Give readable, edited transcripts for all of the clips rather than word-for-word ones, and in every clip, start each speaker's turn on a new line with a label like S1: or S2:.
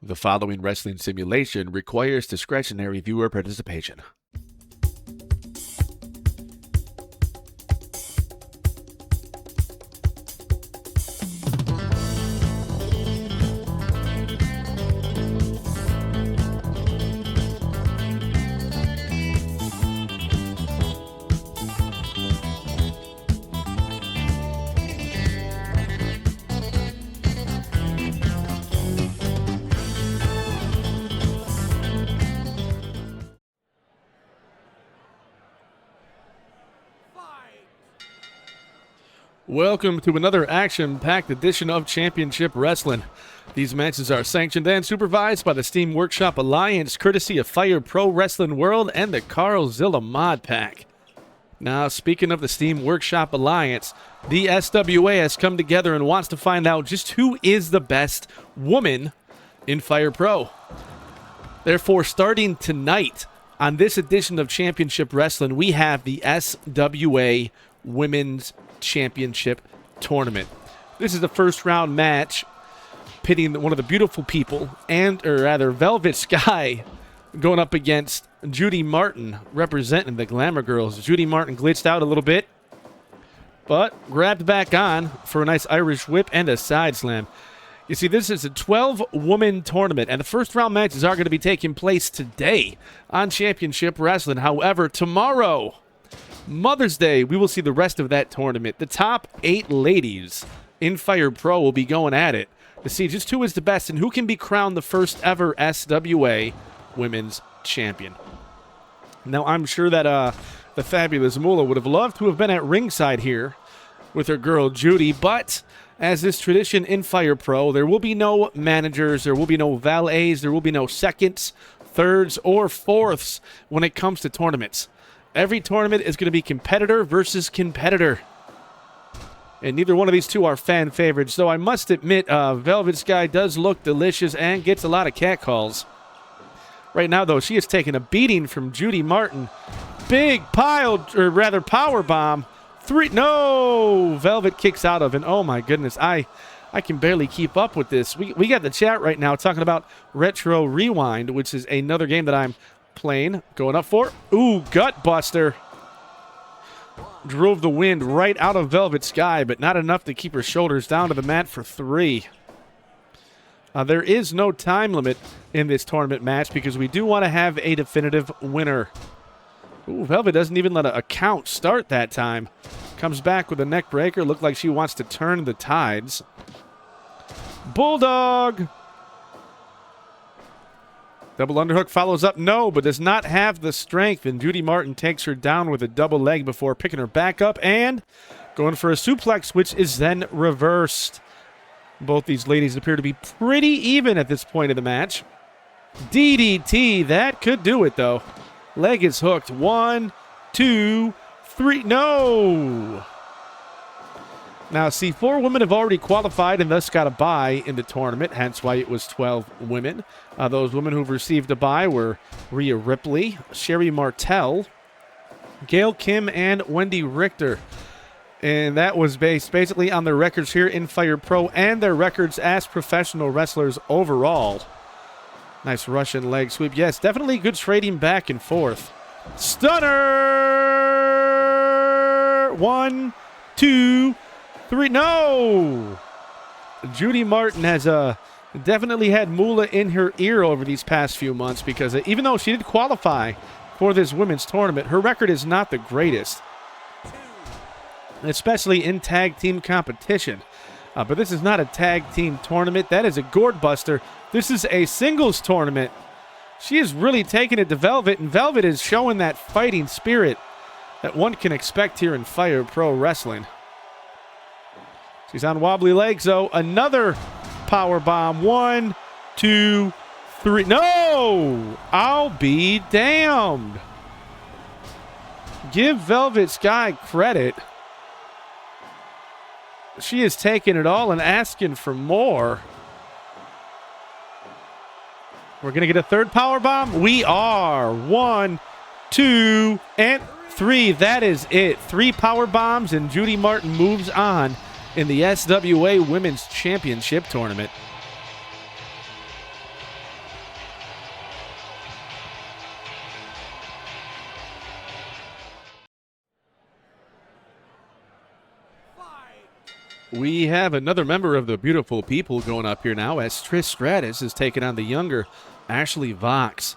S1: The following wrestling simulation requires discretionary viewer participation. Welcome to another action-packed edition of Championship Wrestling. These matches are sanctioned and supervised by the Steam Workshop Alliance, courtesy of Fire Pro Wrestling World and the Carlzilla Mod Pack. Now, speaking of the Steam Workshop Alliance, the SWA has come together and wants to find out just who is the best woman in Fire Pro. Therefore, starting tonight on this edition of Championship Wrestling, we have the SWA Women's Championship Tournament. This is the first round match pitting one of the beautiful people, Velvet Sky, going up against Judy Martin, representing the Glamour Girls. Judy Martin glitched out a little bit, but grabbed back on for a nice Irish whip and a side slam. You see, this is a 12-woman tournament, and the first round matches are going to be taking place today on Championship Wrestling. However, tomorrow, Mother's Day, we will see the rest of that tournament. The top 8 ladies in Fire Pro will be going at it to see just who is the best and who can be crowned the first ever SWA Women's Champion. Now, I'm sure that the fabulous Moolah would have loved to have been at ringside here with her girl Judy, but as is tradition in Fire Pro, there will be no managers, there will be no valets, there will be no seconds, thirds, or fourths when it comes to tournaments. Every tournament is going to be competitor versus competitor. And neither one of these two are fan favorites, though I must admit, Velvet Sky does look delicious and gets a lot of catcalls. Right now, though, she is taking a beating from Judy Martin. Big power bomb. No! Velvet kicks out of, and oh my goodness, I can barely keep up with this. We got the chat right now talking about Retro Rewind, which is another game that I'm playing. Going up for, gut buster. Drove the wind right out of Velvet Sky, but not enough to keep her shoulders down to the mat for 3. There is no time limit in this tournament match because we do want to have a definitive winner. Velvet doesn't even let a count start that time. Comes back with a neck breaker. Looked like she wants to turn the tides. Bulldog! Double underhook follows up, no, but does not have the strength, and Judy Martin takes her down with a double leg before picking her back up and going for a suplex, which is then reversed. Both these ladies appear to be pretty even at this point of the match. DDT, that could do it, though. Leg is hooked. 1, 2, 3, no! Now, see, 4 women have already qualified and thus got a bye in the tournament, hence why it was 12 women. Those women who've received a bye were Rhea Ripley, Sherry Martel, Gail Kim, and Wendy Richter. And that was based basically on their records here in Fire Pro and their records as professional wrestlers overall. Nice Russian leg sweep. Yes, definitely good trading back and forth. Stunner! 1, 2, 3, no! Judy Martin has definitely had Moolah in her ear over these past few months because even though she did qualify for this women's tournament, her record is not the greatest, especially in tag team competition. But this is not a tag team tournament. That is a gourd buster. This is a singles tournament. She is really taking it to Velvet, and Velvet is showing that fighting spirit that one can expect here in Fire Pro Wrestling. She's on wobbly legs, though. Another power bomb. 1, 2, 3. No! I'll be damned. Give Velvet Sky credit. She is taking it all and asking for more. We're going to get a third power bomb. We are. 1, 2, and 3. That is it. 3 power bombs, and Judy Martin moves on in the SWA Women's Championship Tournament. We have another member of the beautiful people going up here now as Trish Stratus is taking on the younger Ashley Vox.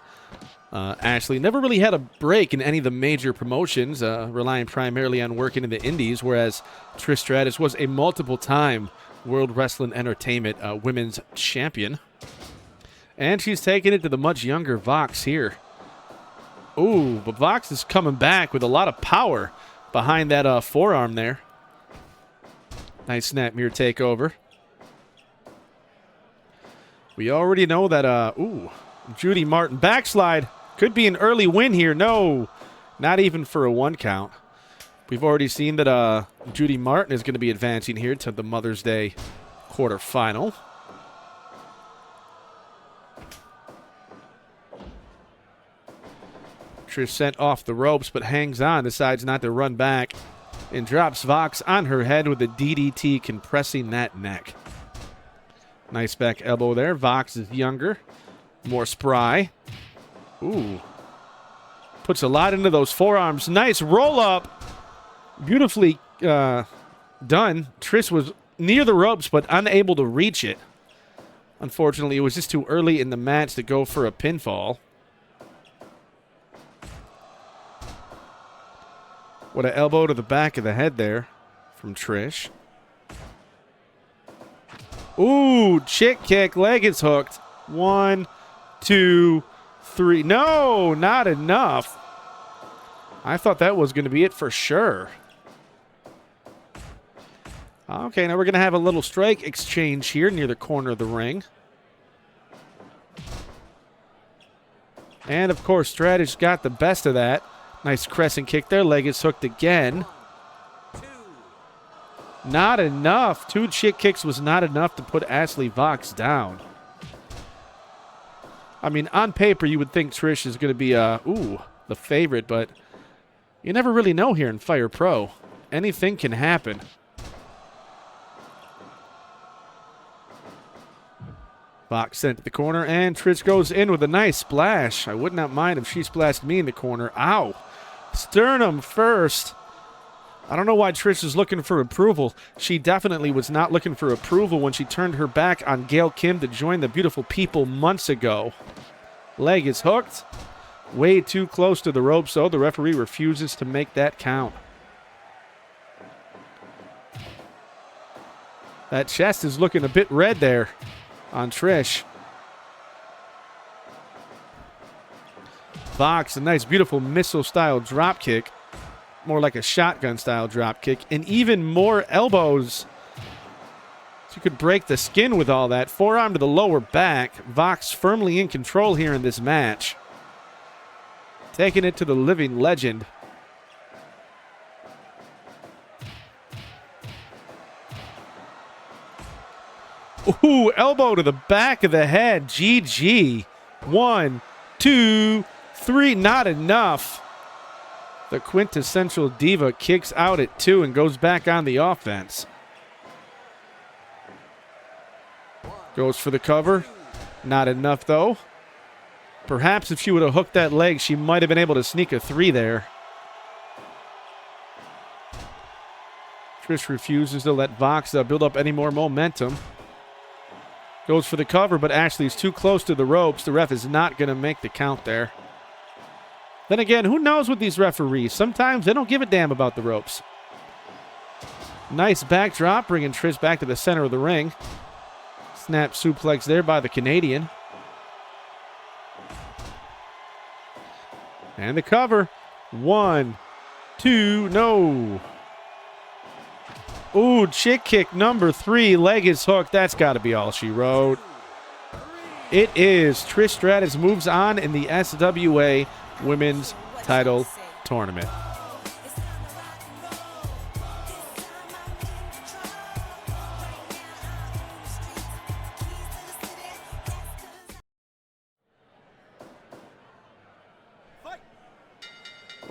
S1: Ashley never really had a break in any of the major promotions, relying primarily on working in the indies, whereas Trish Stratus was a multiple-time World Wrestling Entertainment women's champion. And she's taking it to the much younger Vox here. Ooh, but Vox is coming back with a lot of power behind that forearm there. Nice snap mirror takeover. We already know that, Judy Martin backslide. Could be an early win here. No, not even for a 1 count. We've already seen that Judy Martin is going to be advancing here to the Mother's Day quarterfinal. Trish sent off the ropes, but hangs on, decides not to run back, and drops Vox on her head with a DDT, compressing that neck. Nice back elbow there. Vox is younger, more spry. Ooh. Puts a lot into those forearms. Nice roll up. Beautifully done. Trish was near the ropes, but unable to reach it. Unfortunately, it was just too early in the match to go for a pinfall. What an elbow to the back of the head there from Trish. Ooh, chick kick. Leg is hooked. 1, 2, 3. No, not enough. I thought that was going to be it for sure. Okay, now we're going to have a little strike exchange here near the corner of the ring. And, of course, Stratus got the best of that. Nice crescent kick there. Leg is hooked again. Not enough. 2 chick kicks was not enough to put Ashley Vox down. I mean, on paper, you would think Trish is going to be, the favorite, but you never really know here in Fire Pro. Anything can happen. Vox sent to the corner, and Trish goes in with a nice splash. I would not mind if she splashed me in the corner. Ow. Sternum first. I don't know why Trish is looking for approval. She definitely was not looking for approval when she turned her back on Gail Kim to join the beautiful people months ago. Leg is hooked. Way too close to the ropes, so the referee refuses to make that count. That chest is looking a bit red there on Trish. Vox, a nice, beautiful missile-style drop kick. More like a shotgun-style drop kick. And even more elbows. So you could break the skin with all that. Forearm to the lower back. Vox firmly in control here in this match. Taking it to the living legend. Ooh, elbow to the back of the head. GG. 1, 2, 3. Not enough. The quintessential diva kicks out at 2 and goes back on the offense. Goes for the cover. Not enough, though. Perhaps if she would have hooked that leg, she might have been able to sneak a 3 there. Trish refuses to let Vox build up any more momentum. Goes for the cover, but Ashley's too close to the ropes. The ref is not going to make the count there. Then again, who knows with these referees? Sometimes they don't give a damn about the ropes. Nice backdrop, bringing Trish back to the center of the ring. Snap suplex there by the Canadian. And the cover. 1, 2, no. Ooh, chick kick number 3. Leg is hooked. That's got to be all she wrote. It is. Trish Stratus moves on in the SWA Women's Title Tournament.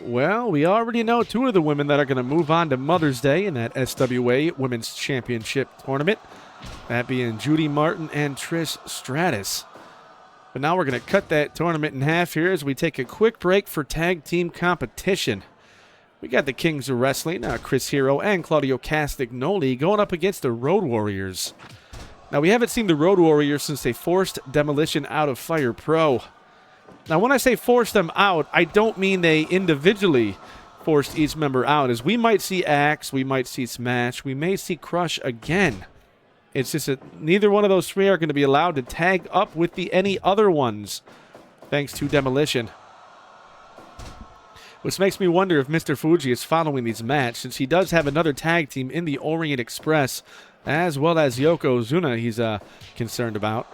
S1: Well, we already know 2 of the women that are going to move on to Mother's Day in that SWA Women's Championship Tournament. That being Judy Martin and Trish Stratus. But now we're going to cut that tournament in half here as we take a quick break for tag team competition. We got the Kings of Wrestling, Chris Hero and Claudio Castagnoli going up against the Road Warriors. Now, we haven't seen the Road Warriors since they forced Demolition out of Fire Pro. Now, when I say force them out, I don't mean they individually forced each member out, as we might see Axe, we might see Smash, we may see Crush again. It's just that neither one of those three are going to be allowed to tag up with any other ones, thanks to Demolition. Which makes me wonder if Mr. Fuji is following these matches, since he does have another tag team in the Orient Express, as well as Yokozuna he's concerned about.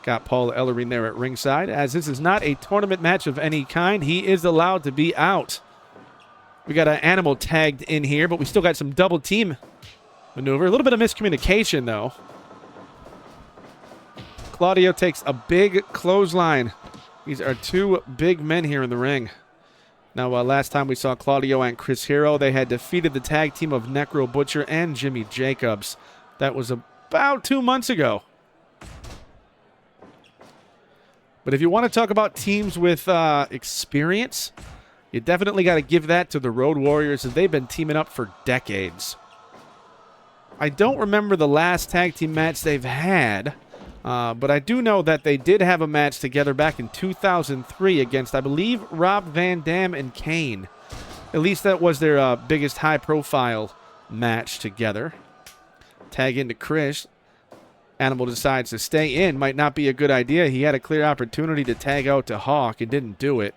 S1: Got Paul Ellering there at ringside. As this is not a tournament match of any kind, he is allowed to be out. We got an Animal tagged in here, but we still got some double team maneuver. A little bit of miscommunication, though. Claudio takes a big clothesline. These are two big men here in the ring. Now, last time we saw Claudio and Chris Hero, they had defeated the tag team of Necro Butcher and Jimmy Jacobs. That was about 2 months ago. But if you want to talk about teams with experience, you definitely got to give that to the Road Warriors, as they've been teaming up for decades. I don't remember the last tag team match they've had, but I do know that they did have a match together back in 2003 against, I believe, Rob Van Dam and Kane. At least that was their biggest high-profile match together. Tag into Chris. Animal decides to stay in. Might not be a good idea. He had a clear opportunity to tag out to Hawk and didn't do it.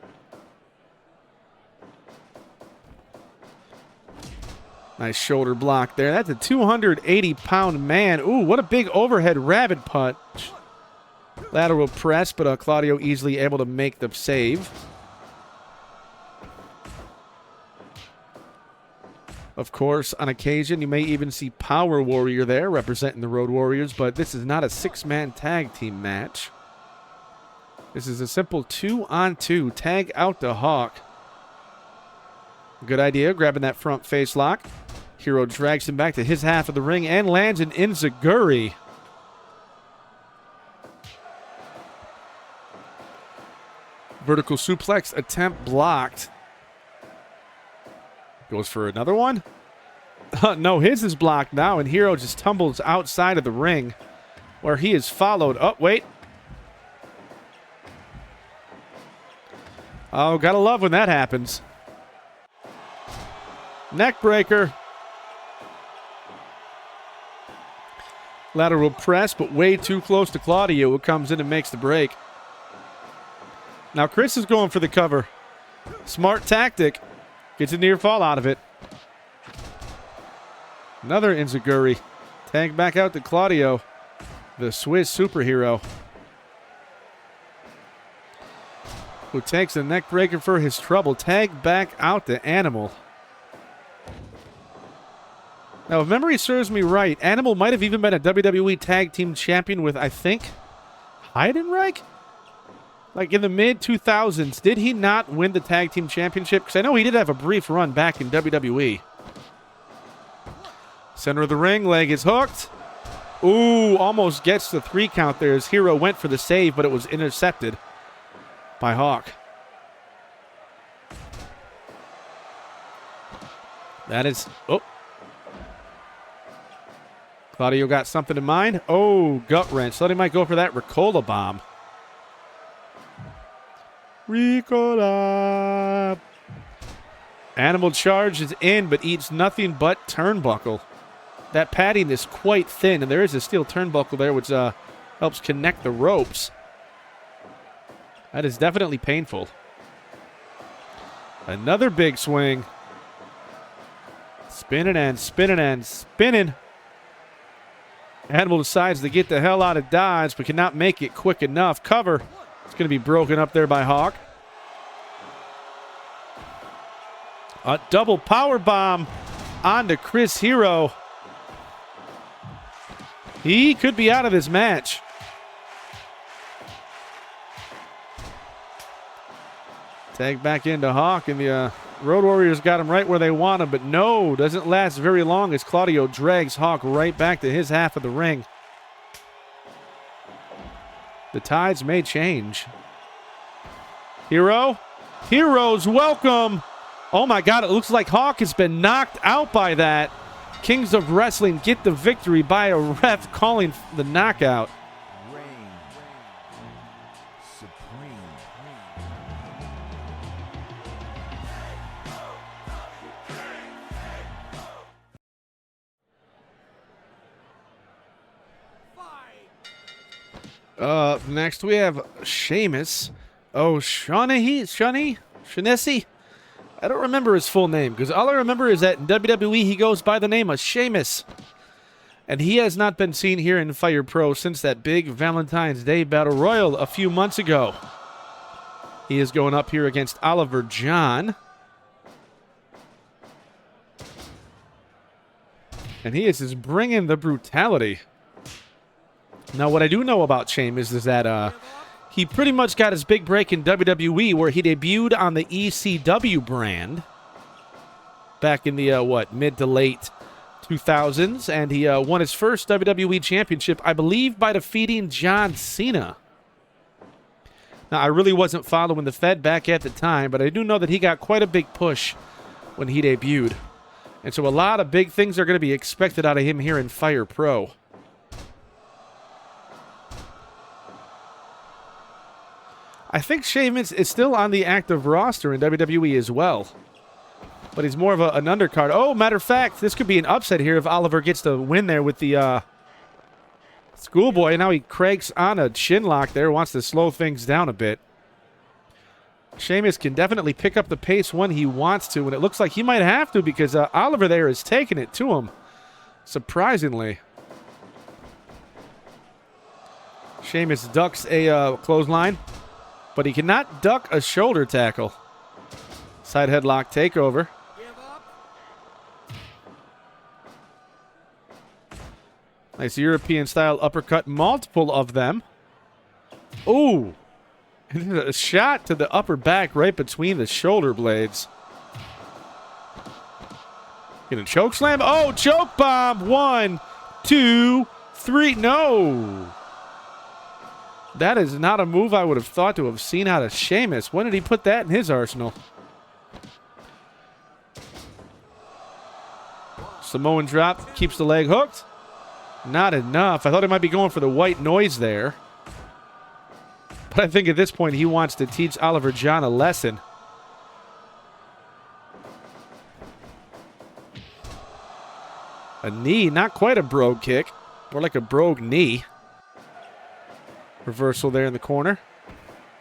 S1: Nice shoulder block there. That's a 280-pound man. Ooh, what a big overhead rabbit punch. Lateral press, but Claudio easily able to make the save. Of course, on occasion, you may even see Power Warrior there representing the Road Warriors, but this is not a six-man tag team match. This is a simple 2-on-2. Tag out to Hawk. Good idea, grabbing that front face lock. Hero drags him back to his half of the ring and lands an enziguri. Vertical suplex attempt blocked. Goes for another one. No, his is blocked now, and Hero just tumbles outside of the ring, where he is followed. Oh, wait. Oh, gotta love when that happens. Neck breaker. Lateral press, but way too close to Claudio, who comes in and makes the break. Now Chris is going for the cover. Smart tactic. Gets a near fall out of it. Another enziguri. Tag back out to Claudio, the Swiss superhero, who takes a neck breaker for his trouble. Tag back out to Animal. Now, if memory serves me right, Animal might have even been a WWE Tag Team Champion with, I think, Heidenreich? Like in the mid-2000s, did he not win the Tag Team Championship? Because I know he did have a brief run back in WWE. Center of the ring, leg is hooked. Ooh, almost gets the 3 count there as Hero went for the save, but it was intercepted by Hawk. That is... Oh. Claudio got something in mind. Oh, gut wrench. Thought he might go for that Ricola bomb. Ricola. Animal charges in, but eats nothing but turnbuckle. That padding is quite thin, and there is a steel turnbuckle there, which helps connect the ropes. That is definitely painful. Another big swing. Spinning and spinning and spinning. Animal decides to get the hell out of Dodge, but cannot make it quick enough. Cover. It's going to be broken up there by Hawk. A double power bomb onto Chris Hero. He could be out of this match. Tag back into Hawk, and the Road Warriors got him right where they want him, but no, doesn't last very long as Claudio drags Hawk right back to his half of the ring. The tides may change. Hero. Heroes welcome Oh my God, it looks like Hawk has been knocked out by that. Kings of Wrestling get the victory by a ref calling the knockout. Next we have Sheamus. Oh, Shaughnessy? I don't remember his full name, because all I remember is that in WWE he goes by the name of Sheamus. And he has not been seen here in Fire Pro since that big Valentine's Day Battle Royal a few months ago. He is going up here against Oliver John. And he is just bringing the brutality. Now, what I do know about Sheamus is that he pretty much got his big break in WWE, where he debuted on the ECW brand back in the, mid to late 2000s. And he won his first WWE championship, I believe, by defeating John Cena. Now, I really wasn't following the Fed back at the time, but I do know that he got quite a big push when he debuted. And so a lot of big things are going to be expected out of him here in Fire Pro. I think Sheamus is still on the active roster in WWE as well. But he's more of an undercard. Oh, matter of fact, this could be an upset here if Oliver gets the win there with the schoolboy. Now he cranks on a chin lock there, wants to slow things down a bit. Sheamus can definitely pick up the pace when he wants to, and it looks like he might have to because Oliver there is taking it to him, surprisingly. Sheamus ducks a clothesline, but he cannot duck a shoulder tackle. Side headlock takeover. Nice European-style uppercut, multiple of them. Ooh. A shot to the upper back right between the shoulder blades. Gonna choke slam. Oh, choke bomb. 1, 2, 3. No. That is not a move I would have thought to have seen out of Sheamus. When did he put that in his arsenal? Samoan drop. Keeps the leg hooked. Not enough. I thought he might be going for the white noise there. But I think at this point he wants to teach Oliver John a lesson. A knee, not quite a brogue kick. More like a brogue knee. Reversal there in the corner.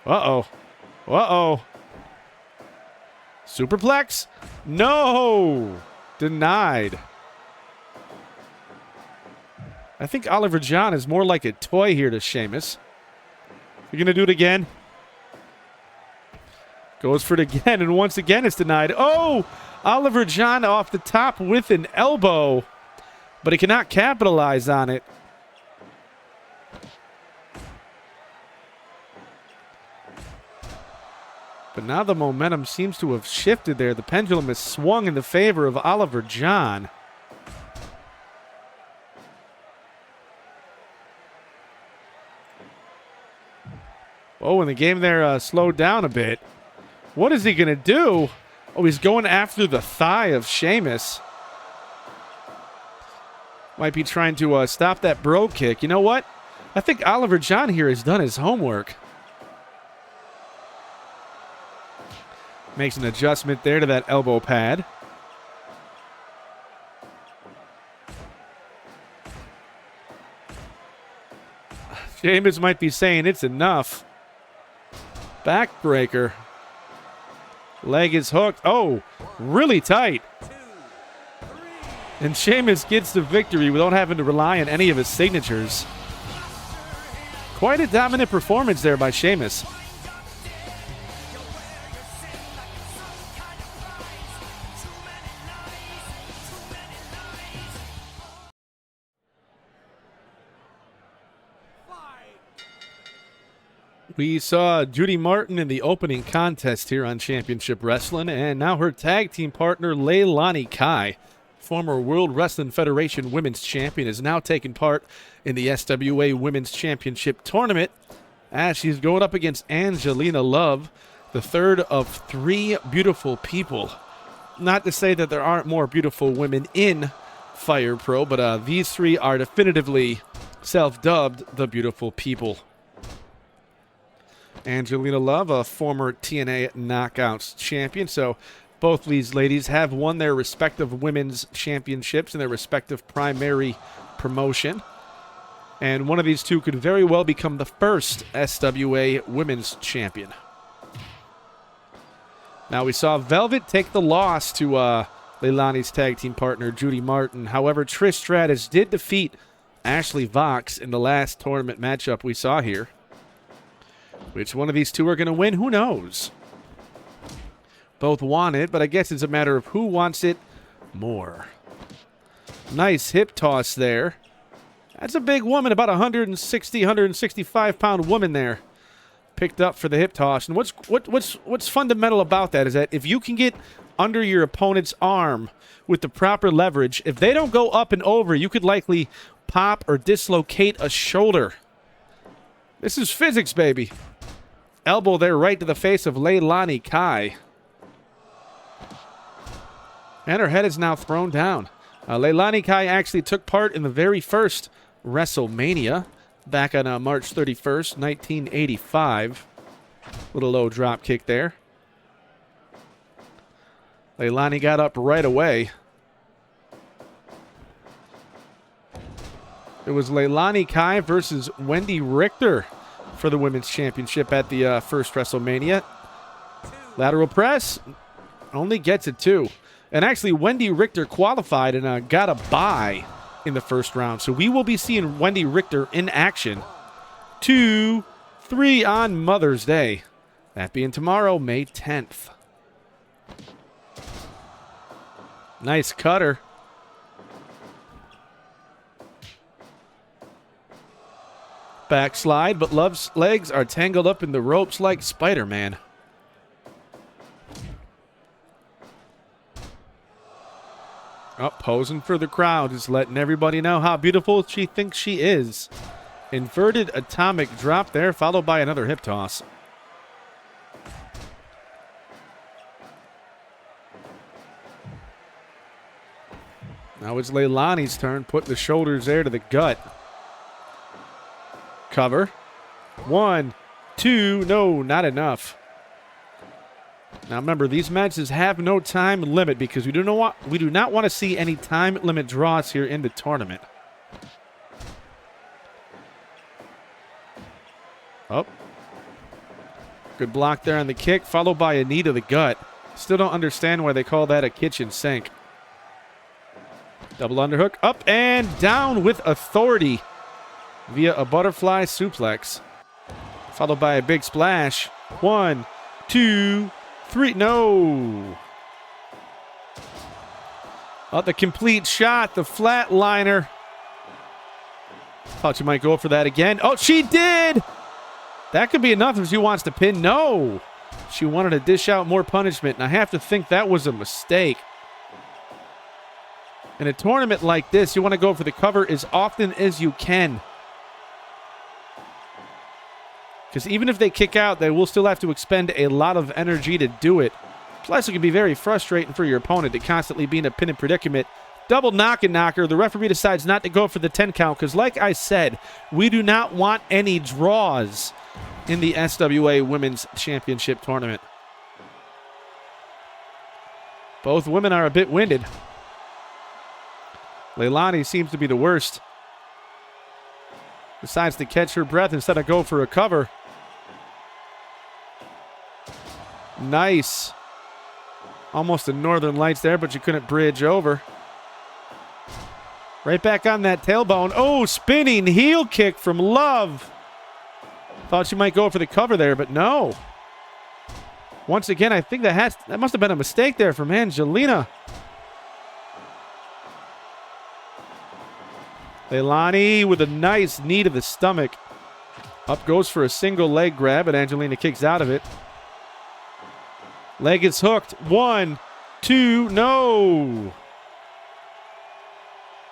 S1: Uh-oh. Uh-oh. Superplex? No! Denied. I think Oliver John is more like a toy here to Sheamus. You're going to do it again? Goes for it again, and once again it's denied. Oh! Oliver John off the top with an elbow. But he cannot capitalize on it. But now the momentum seems to have shifted there. The pendulum has swung in the favor of Oliver John. Oh, and the game there slowed down a bit. What is he going to do? Oh, he's going after the thigh of Sheamus. Might be trying to stop that brogue kick. You know what? I think Oliver John here has done his homework. Makes an adjustment there to that elbow pad. Sheamus might be saying it's enough. Backbreaker. Leg is hooked. Oh, really tight. And Sheamus gets the victory without having to rely on any of his signatures. Quite a dominant performance there by Sheamus. We saw Judy Martin in the opening contest here on Championship Wrestling, and now her tag team partner, Leilani Kai, former World Wrestling Federation Women's Champion, is now taking part in the SWA Women's Championship Tournament as she's going up against Angelina Love, the third of 3 beautiful people not to say that there aren't more beautiful women in Fire Pro, but these three are definitively self-dubbed the beautiful people. Angelina Love, a former TNA Knockouts champion, so both these ladies have won their respective women's championships in their respective primary promotion. And one of these two could very well become the first SWA women's champion. Now we saw Velvet take the loss to Leilani's tag team partner, Judy Martin. However, Trish Stratus did defeat Ashley Vox in the last tournament matchup we saw here. Which one of these two are going to win? Who knows? Both want it, but I guess it's a matter of who wants it more. Nice hip toss there. That's a big woman, about 160, 165-pound woman there. Picked up for the hip toss. And what's fundamental about that is that if you can get under your opponent's arm with the proper leverage, if they don't go up and over, you could likely pop or dislocate a shoulder. This is physics, baby. Elbow there right to the face of Leilani Kai. And her head is now thrown down. Leilani Kai actually took part in the very first WrestleMania back on March 31st, 1985. Little low drop kick there. Leilani got up right away. It was Leilani Kai versus Wendy Richter for the Women's Championship at the first WrestleMania. Lateral press. Only gets it 2. And actually, Wendy Richter qualified and got a bye in the first round. So we will be seeing Wendy Richter in action 2, 3 on Mother's Day. That being tomorrow, May 10th. Nice cutter. Backslide, but Love's legs are tangled up in the ropes like Spider-Man. Up, posing for the crowd, just letting everybody know how beautiful she thinks she is. Inverted atomic drop there, followed by another hip toss. Now it's Leilani's turn, putting the shoulders there to the gut. Cover. 1, 2, no, not enough. Now remember, these matches have no time limit because we do not want to see any time limit draws here in the tournament. Oh. Good block there on the kick, followed by a knee to the gut. Still don't understand why they call that a kitchen sink. Double underhook, up and down with authority via a butterfly suplex. Followed by a big splash. 1, 2, 3, no. Oh, the complete shot, the flatliner. Thought you might go for that again. Oh, she did! That could be enough if she wants to pin. No! She wanted to dish out more punishment, and I have to think that was a mistake. In a tournament like this, you want to go for the cover as often as you can. Because even if they kick out, they will still have to expend a lot of energy to do it. Plus, it can be very frustrating for your opponent to constantly be in a pinned predicament. Double knock and knocker. The referee decides not to go for the 10 count because, like I said, we do not want any draws in the SWA Women's Championship Tournament. Both women are a bit winded. Leilani seems to be the worst. Decides to catch her breath instead of go for a cover. Nice. Almost a Northern Lights there, but you couldn't bridge over. Right back on that tailbone. Oh, spinning heel kick from Love. Thought she might go for the cover there, but no. Once again, I think that must have been a mistake there from Angelina. Leilani with a nice knee to the stomach. Up goes for a single leg grab, and Angelina kicks out of it. Leg is hooked. 1, 2, no.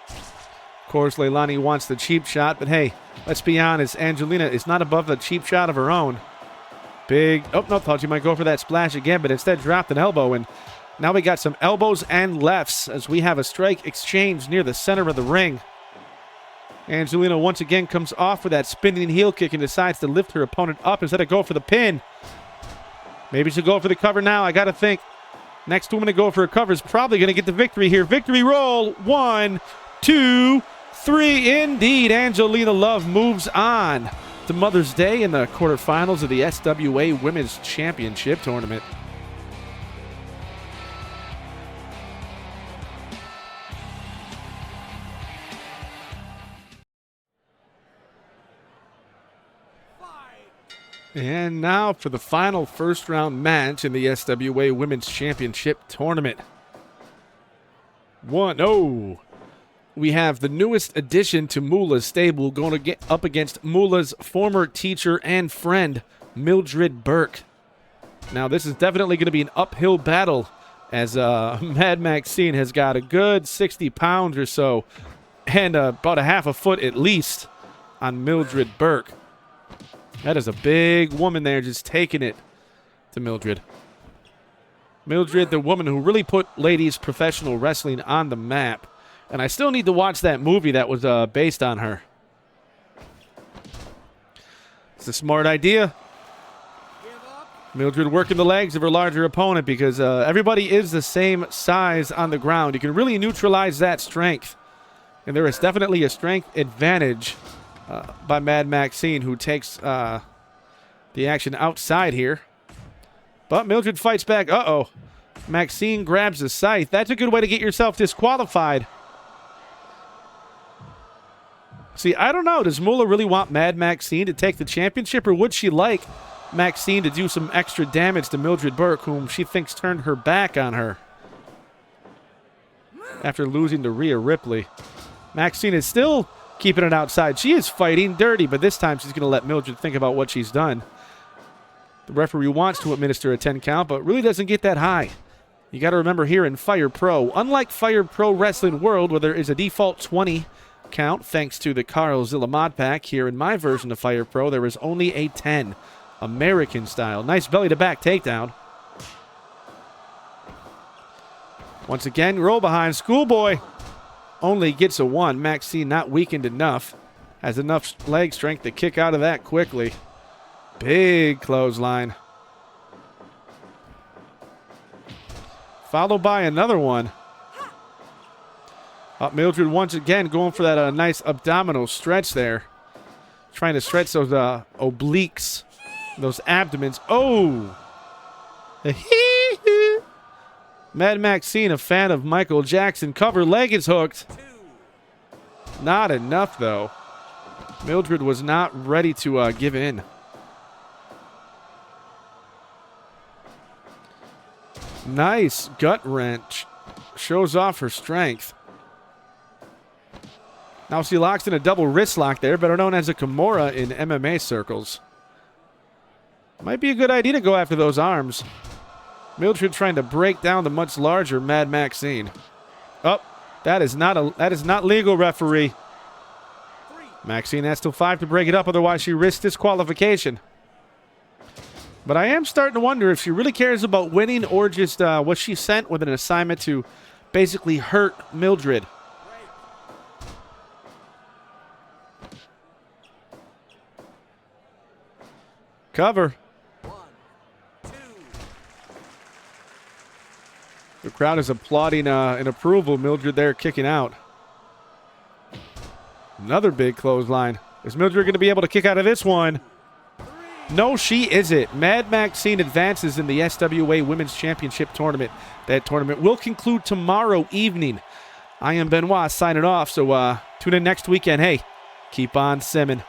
S1: Of course, Leilani wants the cheap shot, but hey, let's be honest, Angelina is not above the cheap shot of her own. Big, oh, no, thought you might go for that splash again, but instead dropped an elbow, and Now we got some elbows and lefts as we have a strike exchange near the center of the ring. Angelina once again comes off with that spinning heel kick and decides to lift her opponent up instead of go for the pin. Maybe she'll go for the cover now. I got to think. Next woman to go for a cover is probably going to get the victory here. Victory roll. 1, 2, 3. Indeed, Angelina Love moves on to Mother's Day in the quarterfinals of the SWA Women's Championship Tournament. And now for the final first round match in the SWA Women's Championship Tournament. We have the newest addition to Moolah's stable going to get up against Moolah's former teacher and friend, Mildred Burke. Now this is definitely going to be an uphill battle as Mad Maxine has got a good 60 pounds or so and about a half a foot at least on Mildred Burke. That is a big woman there just taking it to Mildred. Mildred, the woman who really put ladies professional wrestling on the map. And I still need to watch that movie that was based on her. It's a smart idea. Mildred working the legs of her larger opponent because everybody is the same size on the ground. You can really neutralize that strength. And there is definitely a strength advantage by Mad Maxine, who takes the action outside here. But Mildred fights back. Uh-oh. Maxine grabs the scythe. That's a good way to get yourself disqualified. See, I don't know. Does Moolah really want Mad Maxine to take the championship, or would she like Maxine to do some extra damage to Mildred Burke, whom she thinks turned her back on her after losing to Rhea Ripley? Maxine is still keeping it outside. She is fighting dirty, but this time she's going to let Mildred think about what she's done. The referee wants to administer a 10 count, but really doesn't get that high. You got to remember here in Fire Pro, unlike Fire Pro Wrestling World, where there is a default 20 count thanks to the Carl Zilla mod pack, here in my version of Fire Pro, there is only a 10, American style. Nice belly to back takedown. Once again, roll behind. Schoolboy only gets a 1. Maxine not weakened enough. Has enough leg strength to kick out of that quickly. Big clothesline. Followed by another one. Mildred once again going for that nice abdominal stretch there. Trying to stretch those obliques, those abdomens. Oh! Mad Maxine, a fan of Michael Jackson. Cover leg is hooked. Not enough, though. Mildred was not ready to give in. Nice gut wrench. Shows off her strength. Now she locks in a double wrist lock there, better known as a Kimura in MMA circles. Might be a good idea to go after those arms. Mildred trying to break down the much larger Mad Maxine. Oh, that is not legal, referee. Maxine has till 5 to break it up, otherwise she risks disqualification. But I am starting to wonder if she really cares about winning or just was she sent with an assignment to basically hurt Mildred. Cover.
S2: 1, 2.
S1: The crowd is applauding in approval. Mildred there kicking out. Another big clothesline. Is Mildred going to be able to kick out of this one? No, she isn't. Mad Maxine advances in the SWA Women's Championship Tournament. That tournament will conclude tomorrow evening. I am Benoit signing off, so tune in next weekend. Hey, keep on simming.